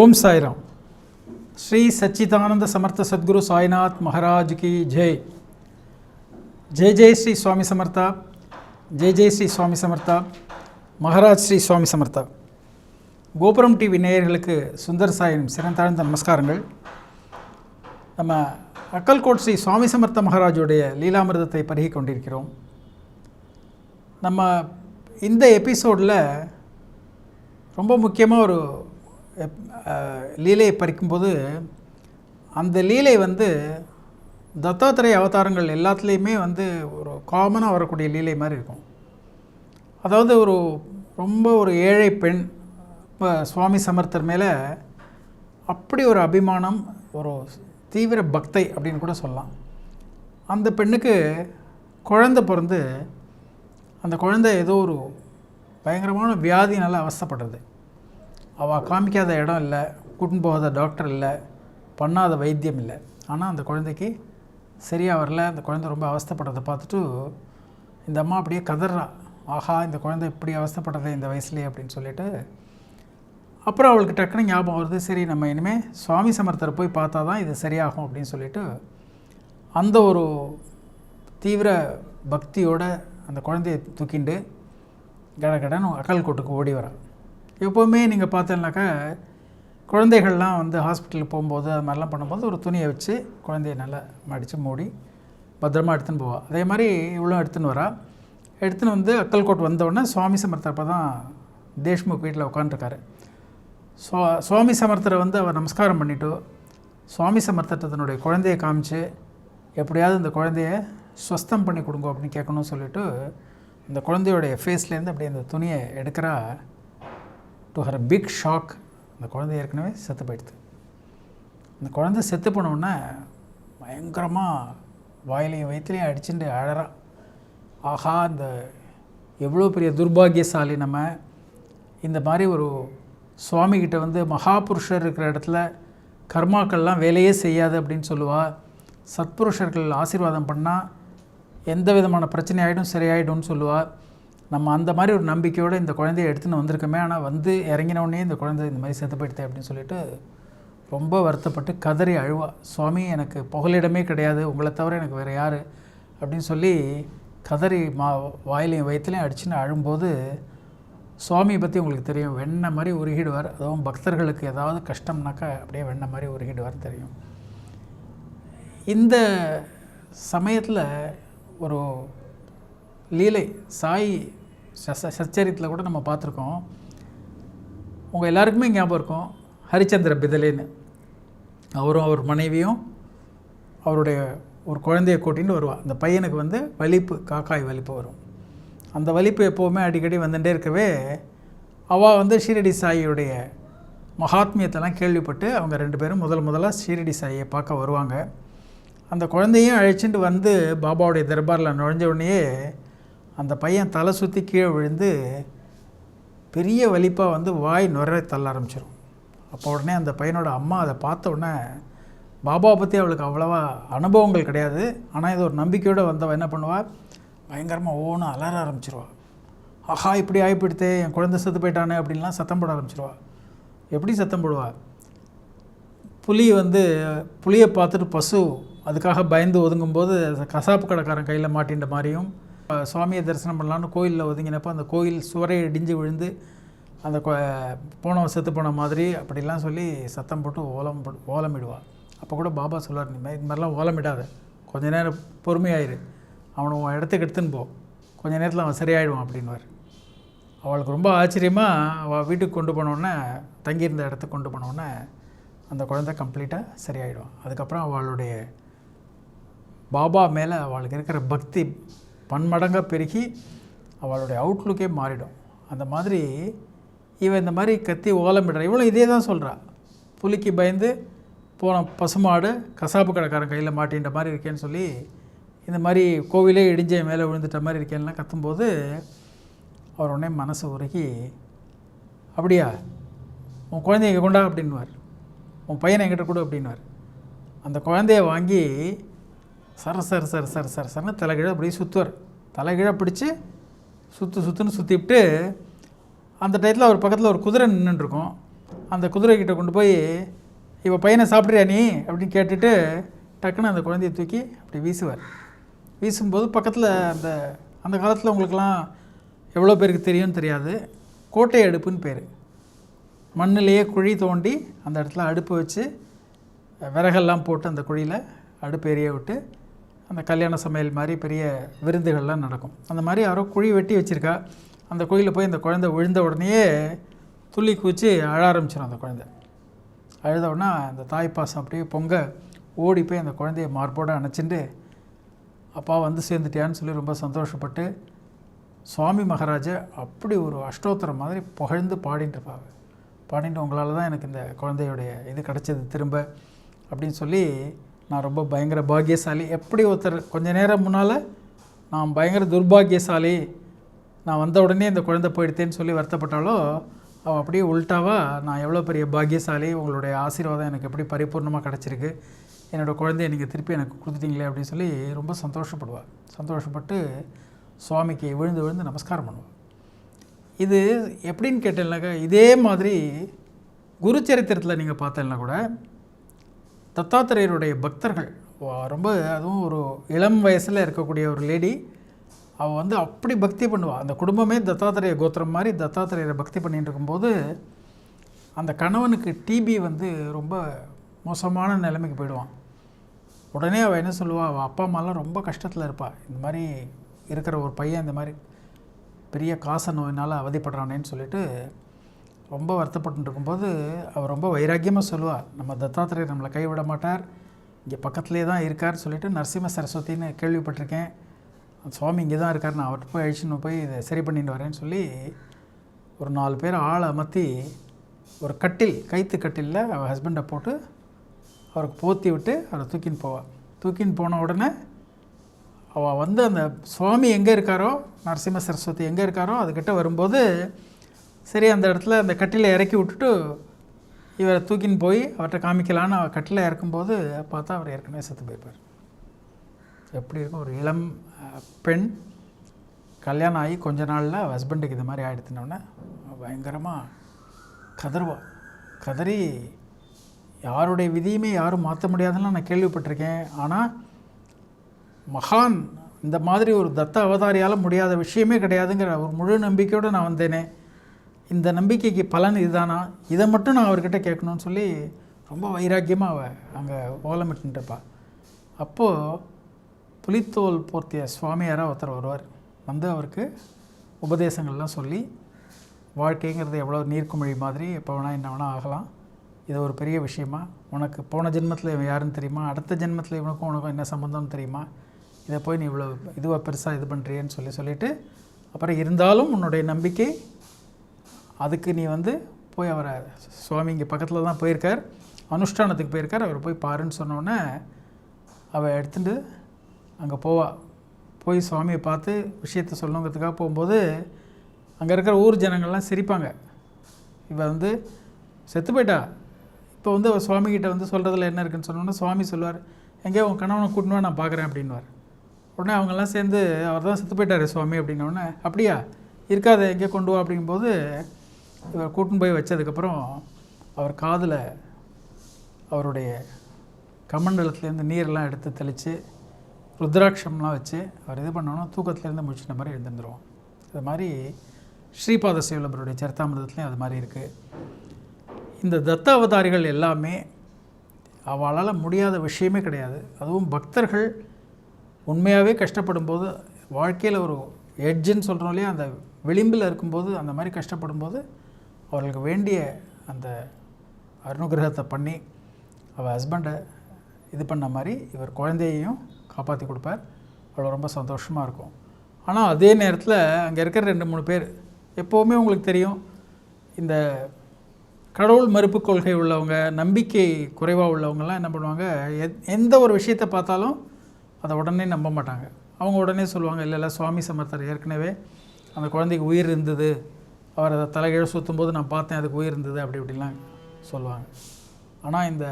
ओम साईराम। श्री सच्चिदानंद समर्थ सद्गुरु साईनाथ महाराज की जय। जय जय श्री स्वामी समर्था, जय जय श्री स्वामी समर्था, महाराज श्री स्वामी समर्था। கோபுரம் டிவி நேயர்களுக்கு சுந்தர் சாயின் சிறந்தாழ்ந்த நமஸ்காரங்கள். நம்ம அக்கல்கோட் ஸ்ரீ சுவாமி சமர்த்த மகாராஜுடைய லீலாமிர்தத்தை பருகி கொண்டிருக்கிறோம். நம்ம இந்த எபிசோடில் ரொம்ப முக்கியமாக ஒரு லீலையை பறிக்கும்போது அந்த லீலை தத்தாத்திரேய அவதாரங்கள் எல்லாத்துலேயுமே ஒரு காமனாக வரக்கூடிய லீலை மாதிரி இருக்கும். அதாவது ரொம்ப ஒரு ஏழை பெண் இப்போ சுவாமி சமர்த்தர் மேலே அப்படி ஒரு அபிமானம், ஒரு தீவிர பக்தை அப்படின்னு கூட சொல்லலாம். அந்த பெண்ணுக்கு குழந்தை பிறந்து அந்த குழந்தை ஏதோ ஒரு பயங்கரமான வியாதினால் அவஸ்தைப்படுறது. அவள் காமிக்காத இடம் இல்லை, கூட்டின்னு போகாத டாக்டர் இல்லை, பண்ணாத வைத்தியம் இல்லை. ஆனால் அந்த குழந்தைக்கு சரியாக வரல. அந்த குழந்தை ரொம்ப அவஸ்தைப்படுறதை பார்த்துட்டு இந்த அம்மா அப்படியே கதறா, ஆஹா இந்த குழந்தை இப்படி அவஸ்தைப்படுறதே இந்த வயசுலேயே அப்படின்னு சொல்லிட்டு அப்புறம் அவளுக்கு டக்குன்னு ஞாபகம் வருது, சரி நம்ம இனிமேல் சுவாமி சமர்த்தரை போய் பார்த்தா தான் இது சரியாகும் அப்படின்னு சொல்லிட்டு அந்த ஒரு தீவிர பக்தியோடு அந்த குழந்தையை தூக்கிண்டு கடகடன்னு அக்கல்கோட்டுக்கு ஓடி வரா. எப்போவுமே நீங்கள் பார்த்தீங்கன்னாக்கா குழந்தைகள்லாம் ஹாஸ்பிட்டலுக்கு போகும்போது அது மாதிரிலாம் பண்ணும்போது ஒரு துணியை வச்சு குழந்தைய நல்லா மடித்து மூடி பத்திரமா எடுத்துன்னு போவாள். அதே மாதிரி இவ்வளோ எடுத்துன்னு வரா. எடுத்துன்னு அக்கல்கோட் வந்தோடனே சுவாமி சமர்த்தர் அப்போ தான் தேஷ்முக் வீட்டில் உட்காந்துருக்காரு. சுவாமி சமர்த்தரை அவர் நமஸ்காரம் பண்ணிவிட்டு சுவாமி சமர்த்தர்கிட்ட தன்னுடைய குழந்தையை காமிச்சு எப்படியாவது இந்த குழந்தைய ஸ்வஸ்தம் பண்ணி கொடுங்க அப்படின்னு கேட்கணும்னு சொல்லிவிட்டு இந்த குழந்தையோடைய ஃபேஸ்லேருந்து அப்படியே அந்த துணியை எடுக்கிறா. டு ஹர் பிக் ஷாக், அந்த குழந்தை ஏற்கனவே செத்து போயிடுது. அந்த குழந்தை செத்து போனோடனே பயங்கரமாக வாயிலையும் வயிற்றுலையும் அடிச்சுட்டு அழறா. ஆஹா இந்த எவ்வளோ பெரிய துர்பாகியசாலி நம்ம, இந்த மாதிரி ஒரு சுவாமிகிட்ட மகாபுருஷர் இருக்கிற இடத்துல கர்மாக்கள்லாம் வேலையே செய்யாது அப்படின்னு சொல்லுவாள். சத்புருஷர்கள் ஆசீர்வாதம் பண்ணால் எந்த விதமான பிரச்சனை ஆகிடும் சரியாயிடும்னு சொல்லுவாள். நம்ம அந்த மாதிரி ஒரு நம்பிக்கையோடு இந்த குழந்தைய எடுத்துன்னு வந்திருக்கோமே, ஆனால் இறங்கினோடனே இந்த குழந்தை இந்த மாதிரி செத்து போயிடுது அப்படின்னு சொல்லிட்டு ரொம்ப வருத்தப்பட்டு கதறி அழுவா. சுவாமி எனக்கு புகலிடமே கிடையாது, உங்களை தவிர எனக்கு வேறு யார் அப்படின்னு சொல்லி கதறி வாயிலையும் வயிற்றுலையும் அடிச்சுன்னு அழும்போது சுவாமியை பற்றி உங்களுக்கு தெரியும், வெண்ணெய் மாதிரி உருகிடுவார். அதுவும் பக்தர்களுக்கு ஏதாவது கஷ்டம்னாக்கா அப்படியே வெண்ணெய் மாதிரி உருகிடுவார் தெரியும். இந்த சமயத்தில் ஒரு லீலை சாய் சச்சரித்தில் கூட நம்ம பார்த்துருக்கோம். உங்கள் எல்லாருக்குமே ஞாபகம் இருக்கும், ஹரிச்சந்திர பிதலேன்னு அவரும் அவர் மனைவியும் அவருடைய ஒரு குழந்தையை கூட்டின்னு வருவாள். அந்த பையனுக்கு வலிப்பு, காக்காய் வலிப்பு வரும். அந்த வலிப்பு எப்போவுமே அடிக்கடி வந்துட்டே இருக்கவே அவள் ஷீரடி சாயியுடைய மகாத்மியத்தெல்லாம் கேள்விப்பட்டு அவங்க ரெண்டு பேரும் முதலாக ஷீரடி சாயை பார்க்க வருவாங்க. அந்த குழந்தையும் அழைச்சிட்டு பாபாவுடைய தர்பாரில் நுழைஞ்ச உடனே அந்த பையன் தலை சுற்றி கீழே விழுந்து பெரிய வலிப்பாக வாய் நுரை தள்ள ஆரம்பிச்சிடும். அப்போ உடனே அந்த பையனோட அம்மா அதை பார்த்த உடனே, பாபாவை பற்றி அவளுக்கு அவ்வளோவா அனுபவங்கள் கிடையாது, ஆனால் இது ஒரு நம்பிக்கையோடு வந்தவள் என்ன பண்ணுவாள், பயங்கரமாக ஓன்னு அலற ஆரம்பிச்சிருவாள். ஆஹா இப்படி ஆகிப்பிடுத்தே, என் குழந்தை செத்து போயிட்டானே அப்படின்லாம் சத்தம் போட ஆரம்பிச்சிருவாள். எப்படி சத்தம் போடுவாள், புலி புலியை பார்த்துட்டு பசு அதுக்காக பயந்து ஒதுங்கும்போது கசாப்பு கடைக்காரன் கையில் மாட்டின்ற மாதிரியும், சுவாமியை தரிசனம் பண்ணலான்னு கோயிலில் ஒதுங்கினப்போ அந்த கோயில் சுவரை இடிஞ்சு விழுந்து அந்த போனவன் செத்து போன மாதிரி அப்படிலாம் சொல்லி சத்தம் போட்டு ஓலமிடுவாள். அப்போ கூட பாபா சொல்வார், இது மாதிரிலாம் ஓலமிடாத, கொஞ்ச நேரம் பொறுமையாயிரு, அவனை உன் இடத்துக்கு எடுத்துன்னு போ, கொஞ்சம் நேரத்தில் அவன் சரியாயிடுவான் அப்படின்வார். அவளுக்கு ரொம்ப ஆச்சரியமாக அவள் வீட்டுக்கு கொண்டு போனோடனே, தங்கியிருந்த இடத்துக்கு கொண்டு போனோடனே அந்த குழந்தை கம்ப்ளீட்டாக சரியாயிடுவான். அதுக்கப்புறம் அவளுடைய பாபா மேலே அவளுக்கு இருக்கிற பக்தி பன்மடங்காக பெருகி அவளுடைய அவுட்லுக்கே மாறிடும். அந்த மாதிரி இவன் இந்த மாதிரி கத்தி ஓலமிடுறா. இவ்வளோ இதே தான் சொல்கிறா, புலிக்கு பயந்து போன பசுமாடு கசாப்பு கடைக்காரன் கையில் மாட்டின்ற மாதிரி இருக்கேன்னு சொல்லி, இந்த மாதிரி கோவிலே இடிஞ்ச மேலே விழுந்துட்ட மாதிரி இருக்கேன்லாம் கத்தும்போது அவர் உடனே மனசு உருகி, அப்படியா உன் குழந்தைய இங்கே கொண்டா அப்படின்வார், உன் பையனை என்கிட்ட கொடு அப்படின்வார். அந்த குழந்தைய வாங்கி சரன்னு தலைகீழ அப்படியே சுற்றுவார். தலைகீழ பிடிச்சி சுற்றுன்னு சுற்றிவிட்டு அந்த டயத்தில் அவர் பக்கத்தில் ஒரு குதிரை நின்றுருக்கும். அந்த குதிரைக்கிட்ட கொண்டு போய் இவ பையனை சாப்பிட்றியா நீ அப்படின்னு கேட்டுட்டு டக்குன்னு அந்த குழந்தைய தூக்கி அப்படி வீசுவார். வீசும்போது பக்கத்தில் அந்த காலத்தில் உங்களுக்கெல்லாம் எவ்வளோ பேருக்கு தெரியும்னு தெரியாது, கோட்டை அடுப்புன்னு பேர். மண்ணிலேயே குழி தோண்டி அந்த இடத்துல அடுப்பு வச்சு விறகெல்லாம் போட்டு அந்த குழியில் அடுப்பு எரிய விட்டு அந்த கல்யாண சமையல் மாதிரி பெரிய விருந்துகள்லாம் நடக்கும். அந்த மாதிரி யாரோ குழி வெட்டி வச்சுருக்கா. அந்த குழியில் போய் அந்த குழந்தை விழுந்த உடனேயே துள்ளி குதித்து அழ ஆரம்பிச்சிடும். அந்த குழந்தை அழுத உடனே அந்த தாய்ப்பாசம் அப்படியே பொங்க ஓடி போய் அந்த குழந்தைய மார்போடு அணைச்சிட்டு அப்பா வந்து சேர்ந்துட்டியான்னு சொல்லி ரொம்ப சந்தோஷப்பட்டு சுவாமி மகாராஜா அப்படி ஒரு அஷ்டோத்திரம் மாதிரி புகழ்ந்து பாடிட்டு இருப்பாங்க. பாடிட்டு உங்களால் தான் எனக்கு இந்த குழந்தையுடைய இது கிடச்சது திரும்ப அப்படின்னு சொல்லி நான் ரொம்ப பயங்கர பாக்கியசாலி. எப்படி ஒருத்தர் கொஞ்ச நேரம் முன்னால் நான் பயங்கர துர்பாகியசாலி, நான் வந்த உடனே இந்த குழந்தை போயிடுத்தேன்னு சொல்லி வருத்தப்பட்டாலோ, அவள் அப்படியே உள்டாவா நான் எவ்வளோ பெரிய பாக்கியசாலி, உங்களுடைய ஆசீர்வாதம் எனக்கு எப்படி பரிபூர்ணமாக கிடச்சிருக்கு, என்னோடய குழந்தைய நீங்கள் திருப்பி எனக்கு கொடுத்துட்டீங்களே அப்படின்னு சொல்லி ரொம்ப சந்தோஷப்படுவாள். சந்தோஷப்பட்டு சுவாமிக்கு விழுந்து விழுந்து நமஸ்காரம் பண்ணுவாள். இது எப்படின்னு கேட்டேன்னாக்கா, இதே மாதிரி குரு சரித்திரத்தில் நீங்கள் பார்த்தேன்னா கூட தத்தாத்திரேயருடைய பக்தர்கள் ரொம்ப, அதுவும் ஒரு இளம் வயசில் இருக்கக்கூடிய ஒரு லேடி, அவள் வந்து அப்படி பக்தி பண்ணுவாள். அந்த குடும்பமே தத்தாத்திரேய கோத்திரம் மாதிரி தத்தாத்திரேயரை பக்தி பண்ணிகிட்டு இருக்கும்போது அந்த கணவனுக்கு டிபி வந்து ரொம்ப மோசமான நிலைமைக்கு போயிடுவான். உடனே அவள் என்ன சொல்லுவாள், அவள் அப்பா அம்மாலாம் ரொம்ப கஷ்டத்தில் இருப்பாள். இந்த மாதிரி இருக்கிற ஒரு பையன் இந்த மாதிரி பெரிய காச நோயினால் அவதிப்படுறானேன்னு சொல்லிட்டு ரொம்ப வருத்தப்பட்டு இருக்கும்போது அவள் ரொம்ப வைராக்கியமாக சொல்லுவாள், நம்ம தத்தாத்திரேயர் நம்மளை கைவிட மாட்டார், இங்கே பக்கத்துலேயே தான் இருக்கார் சொல்லிட்டு நரசிம்ம சரஸ்வதின்னு கேள்விப்பட்டிருக்கேன், சுவாமி இங்கே தான் இருக்கார், நான் அவர்கிட்ட போய் அழிச்சுன்னு போய் இதை சரி பண்ணிட்டு வரேன்னு சொல்லி ஒரு 4 பேர் ஆளை அமர்த்தி ஒரு கட்டில், கைத்து கட்டிலில் அவள் ஹஸ்பண்டை போட்டு அவருக்கு போற்றி விட்டு அவரை தூக்கின்னு போவாள். தூக்கின்னு போன உடனே அவள் வந்து அந்த சுவாமி எங்கே இருக்காரோ, நரசிம்ம சரஸ்வதி எங்கே இருக்காரோ அதுக்கிட்ட வரும்போது சரி அந்த இடத்துல அந்த கட்டிலை இறக்கி விட்டுட்டு இவரை தூக்கின்னு போய் அவர்கிட்ட காமிக்கலான்னு அவள் கட்டிலை இறக்கும்போது பார்த்தா அவர் ஏற்கனவே செத்து போயிருப்பார். எப்படி இருக்கும், ஒரு இளம் பெண் கல்யாணம் ஆகி கொஞ்ச நாளில் ஹஸ்பண்டுக்கு இது மாதிரி ஆகிடுத்தினோடனே பயங்கரமாக கதறுவா. கதறி யாருடைய விதியுமே யாரும் மாற்ற முடியாதுன்னு நான் கேள்விப்பட்டிருக்கேன், ஆனால் மகான் இந்த மாதிரி ஒரு தத்த அவதாரியால் முடியாத விஷயமே கிடையாதுங்கிற ஒரு முழு நம்பிக்கையோடு நான் வந்தேனே, இந்த நம்பிக்கைக்கு பலன் இதுதானா, இதை மட்டும் நான் அவர்கிட்ட கேட்கணும்னு சொல்லி ரொம்ப வைராக்கியமாக அவள் அங்கே ஓலமிட்டுருப்பா. அப்போது புலித்தோல் போர்த்திய சுவாமியாராக ஒருத்தர் வருவார். வந்து அவருக்கு உபதேசங்கள்லாம் சொல்லி வாழ்க்கைங்கிறது எவ்வளோ நீர்க்குமிழி மாதிரி எப்போ வேணால் என்ன வேணால் ஆகலாம், இது ஒரு பெரிய விஷயமா, உனக்கு போன ஜென்மத்தில் இவன் யாருன்னு தெரியுமா, அடுத்த ஜென்மத்தில் இவனுக்கும் உனக்கும் என்ன சம்மந்தம்னு தெரியுமா, இதை போய் நீ இவ்வளோ இதுவாக பெருசாக இது பண்ணுறியன்னு சொல்லிட்டு அப்புறம் இருந்தாலும் உன்னுடைய நம்பிக்கை அதுக்கு நீ வந்து போய் அவரை, சுவாமி இங்கே பக்கத்தில் தான் போயிருக்கார், அனுஷ்டானத்துக்கு போயிருக்கார், அவர் போய் பாருன்னு சொன்னோடனே அவள் எடுத்துகிட்டு அங்கே போவாள். போய் சுவாமியை பார்த்து விஷயத்தை சொல்லணுங்கிறதுக்காக போகும்போது அங்கே இருக்கிற ஊர் ஜனங்கள்லாம் சிரிப்பாங்க. இவள் வந்து செத்து போயிட்டா, இப்போ வந்து அவர் சுவாமிகிட்ட வந்து சொல்கிறதுல என்ன இருக்குன்னு சொன்னோன்னா சுவாமி சொல்லுவார், எங்கேயோ உன் கணவனை கூட்டினு நான் பார்க்குறேன் அப்படின்வார். உடனே அவங்கெல்லாம் சேர்ந்து அவர் தான் செத்து போயிட்டார் சுவாமி அப்படின்னோடனே, அப்படியா இருக்காத எங்கேயோ கொண்டு வா அப்படிங்கும்போது இவர் கூட்டின்னு போய் வச்சதுக்கப்புறம் அவர் காதில் அவருடைய கமண்டலத்துலேருந்து நீரெல்லாம் எடுத்து தெளித்து ருத்ராட்சம்லாம் வச்சு அவர் இது பண்ணோன்னா தூக்கத்துலேருந்து முடிச்சிட்ட மாதிரி எழுந்துருவோம். அது மாதிரி ஸ்ரீபாத சிவலபருடைய சரித்தாமிரதத்துலேயும் அது மாதிரி இருக்குது. இந்த தத்த அவதாரிகள் எல்லாமே அவளால் முடியாத விஷயமே கிடையாது. அதுவும் பக்தர்கள் உண்மையாகவே கஷ்டப்படும் போது, வாழ்க்கையில் ஒரு எட்ஜுன்னு சொல்கிறோம் இல்லையா, அந்த விளிம்பில் இருக்கும்போது அந்த மாதிரி கஷ்டப்படும்போது அவர்களுக்கு வேண்டிய அந்த அனுகிரகத்தை பண்ணி அவள் ஹஸ்பண்டை இது பண்ண மாதிரி இவர் குழந்தையையும் காப்பாற்றி கொடுப்பார். அவ்வளோ ரொம்ப சந்தோஷமாக இருக்கும். ஆனால் அதே நேரத்தில் அங்கே இருக்கிற 2-3 பேர் எப்போவுமே உங்களுக்கு தெரியும், இந்த கடவுள் மறுப்பு கொள்கை உள்ளவங்க, நம்பிக்கை குறைவாக உள்ளவங்கெல்லாம் என்ன பண்ணுவாங்க, எந்த ஒரு விஷயத்தை பார்த்தாலும் அதை உடனே நம்ப மாட்டாங்க. அவங்க உடனே சொல்லுவாங்க, இல்லை சுவாமி சமர்த்தர் ஏற்கனவே அந்த குழந்தைக்கு உயிர் இருந்தது, அவர் அதை தலைகீழ சுற்றும் போது நான் பார்த்தேன் அதுக்கு உயிர் இருந்தது அப்படி இப்படிலாம் சொல்லுவாங்க. ஆனால் இந்த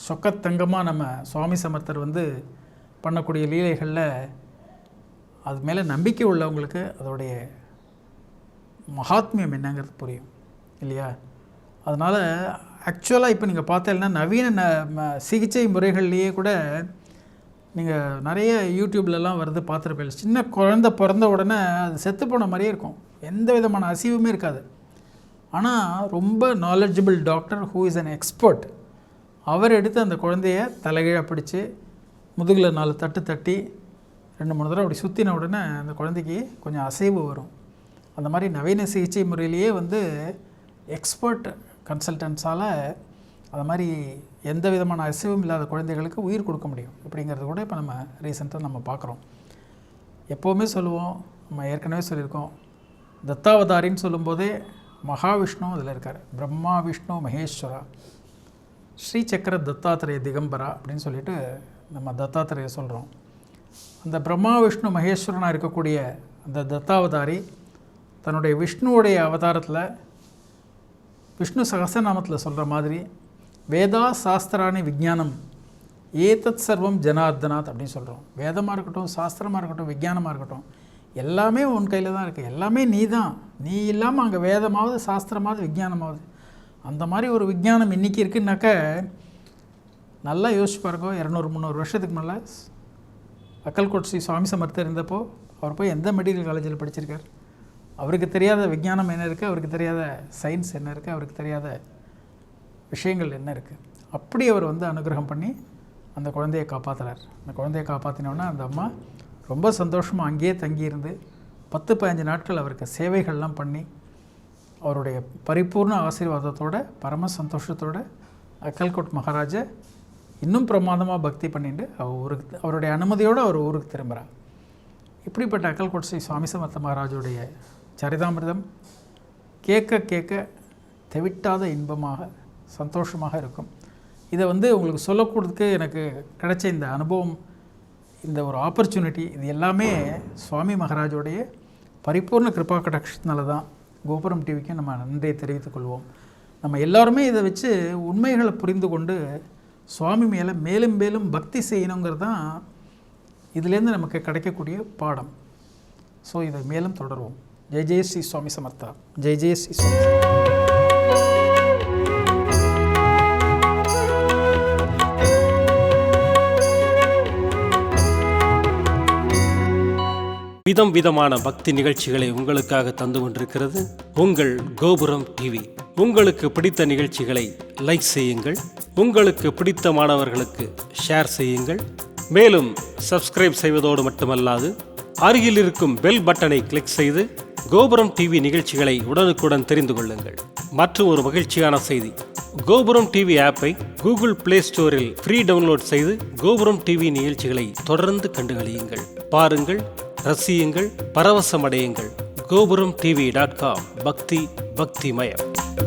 சொக்கத்தங்கமாக நம்ம சுவாமி சமர்த்தர் வந்து பண்ணக்கூடிய லீலைகளில் அது மேலே நம்பிக்கை உள்ளவங்களுக்கு அதோடைய மகாத்மியம் என்னங்கிறது புரியும் இல்லையா. அதனால் ஆக்சுவலாக இப்போ நீங்கள் பார்த்தீங்கன்னா நவீன சிகிச்சை முறைகள்லேயே கூட நீங்கள் நிறைய யூடியூப்லலாம் வருது பார்த்துருப்பீங்க. சின்ன குழந்தை பிறந்த உடனே அது செத்து போன மாதிரியே இருக்கும், எந்த விதமான அசைவுமே இருக்காது. ஆனால் ரொம்ப knowledgeable doctor who is an expert அவர் எடுத்து அந்த குழந்தைய தலைகீழாக பிடிச்சி முதுகில் 4 தட்டு தட்டி 2-3 தடவை அப்படி சுற்றின உடனே அந்த குழந்தைக்கு கொஞ்சம் அசைவு வரும். அந்த மாதிரி நவீன சிகிச்சை முறையிலேயே வந்து எக்ஸ்பர்ட் கன்சல்டன்ஸால் அது மாதிரி எந்த விதமான அசைவும் இல்லாத குழந்தைகளுக்கு உயிர் கொடுக்க முடியும் அப்படிங்கிறது கூட இப்போ நம்ம ரீசெண்டாக நம்ம பார்க்குறோம். எப்போவுமே சொல்லுவோம், நம்ம ஏற்கனவே சொல்லியிருக்கோம், தத்தாவதாரின்னு சொல்லும்போதே மகாவிஷ்ணு அதில் இருக்கார். பிரம்மா விஷ்ணு மகேஸ்வரா ஸ்ரீசக்கர தத்தாத்திரேய திகம்பரா அப்படின்னு சொல்லிட்டு நம்ம தத்தாத்திரேய சொல்கிறோம். அந்த பிரம்மா விஷ்ணு மகேஸ்வரனாக இருக்கக்கூடிய அந்த தத்தாவதாரி தன்னுடைய விஷ்ணுவுடைய அவதாரத்தில் விஷ்ணு சகஸ்ரநாமத்தில் சொல்கிற மாதிரி வேதா சாஸ்திராணி விஜானம் ஏதத் சர்வம் ஜனார்தனாத் அப்படின்னு சொல்கிறோம். வேதமாக இருக்கட்டும், சாஸ்திரமாக இருக்கட்டும், விஜானமாக இருக்கட்டும், எல்லாமே உன் கையில் தான் இருக்குது. எல்லாமே நீ தான். நீ இல்லாமல் அங்கே வேதமாவது சாஸ்திரமாவது விஜானமாவது. அந்த மாதிரி ஒரு விஜானம் இன்றைக்கி இருக்குன்னாக்க நல்லா யோசிச்சு பாருங்க. 200-300 வருஷத்துக்கு மேலே அக்கல்கோட் ஸ்ரீ சுவாமி சமர்த்தர் இருந்தப்போ அவர் போய் எந்த மெடிக்கல் காலேஜில் படிச்சிருக்கார்? அவருக்கு தெரியாத விஞ்ஞானம் என்ன இருக்குது, அவருக்கு தெரியாத சயின்ஸ் என்ன இருக்குது, அவருக்கு தெரியாத விஷயங்கள் என்ன இருக்குது. அப்படி அவர் வந்து அனுகிரகம் பண்ணி அந்த குழந்தையை காப்பாற்றுறார். அந்த குழந்தையை காப்பாற்றினோன்னா அந்த அம்மா ரொம்ப சந்தோஷமாக அங்கேயே தங்கியிருந்து 10-15 நாட்கள் அவருக்கு சேவைகள்லாம் பண்ணி அவருடைய பரிபூர்ண ஆசீர்வாதத்தோட பரம சந்தோஷத்தோட அக்கல்கோட் மகாராஜா இன்னும் பிரமாதமாக பக்தி பண்ணிட்டு அவருடைய அனுமதியோடு அவர் ஊருக்கு திரும்புகிறார். இப்படிப்பட்ட அக்கல்கோட் ஸ்ரீ சுவாமி சமர்த்த மகாராஜுடைய சரிதாமிர்தம் கேட்க கேட்க தெவிட்டாத இன்பமாக சந்தோஷமாக இருக்கும். இதை வந்து உங்களுக்கு சொல்லக்கூடதுக்கு எனக்கு கிடைச்ச இந்த அனுபவம், இந்த ஒரு ஆப்பர்ச்சுனிட்டி, இது எல்லாமே சுவாமி மகாராஜோடைய பரிபூர்ண கிருபா கடாட்சத்தினால தான். கோபுரம் டிவிக்கு நம்ம நன்றியை தெரிவித்துக் கொள்வோம். நம்ம எல்லாருமே இதை வச்சு உண்மைகளை புரிந்து கொண்டு சுவாமி மேலே மேலும் மேலும் பக்தி செய்யணுங்கிறது தான் இதுலேருந்து நமக்கு கிடைக்கக்கூடிய பாடம். ஸோ இதை மேலும் தொடருவோம். ஜெய் ஜெய் ஸ்ரீ சுவாமி சமர்த்தா. ஜெய் ஜெய் ஸ்ரீ சுவாமி சமர்த்தா. விதம் விதமான பக்தி நிகழ்ச்சிகளை உங்களுக்காக தந்து கொண்டிருக்கிறது உங்கள் கோபுரம் டிவி. உங்களுக்கு பிடித்த நிகழ்ச்சிகளை லைக் செய்யுங்கள், உங்களுக்கு பிடித்த மாணவர்களுக்கு ஷேர் செய்யுங்கள். மேலும் சப்ஸ்கிரைப் செய்வதோடு மட்டுமல்லாது அருகில் இருக்கும் பெல் பட்டனை கிளிக் செய்து கோபுரம் டிவி நிகழ்ச்சிகளை உடனுக்குடன் தெரிந்து கொள்ளுங்கள். மற்றும் ஒரு மகிழ்ச்சியான செய்தி, கோபுரம் டிவி ஆப்பை கூகுள் பிளே ஸ்டோரில் ஃப்ரீ டவுன்லோட் செய்து கோபுரம் டிவி நிகழ்ச்சிகளை தொடர்ந்து கண்டுகளியுங்கள். பாருங்கள், ரசியுங்கள், பரவசமடையுங்கள். gopuramtv.com. பக்தி பக்திமயம்.